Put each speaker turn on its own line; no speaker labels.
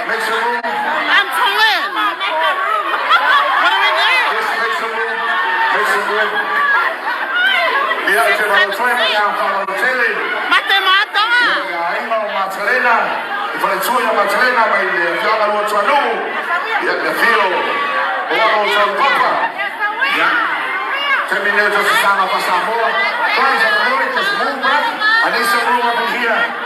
Make some room.
I'm telling. What do we do?
Just make some room. Make some room. Mira, se va a traer mañana para el tele.
Matemato.
Ahí vamos a Magdalena. Y para el suyo Magdalena, me llama el otro alumno. Y el filo. O otro papa. Ya. Terminé just to sign up for some more. Guys, I'm going to just move back. I need some room up in here.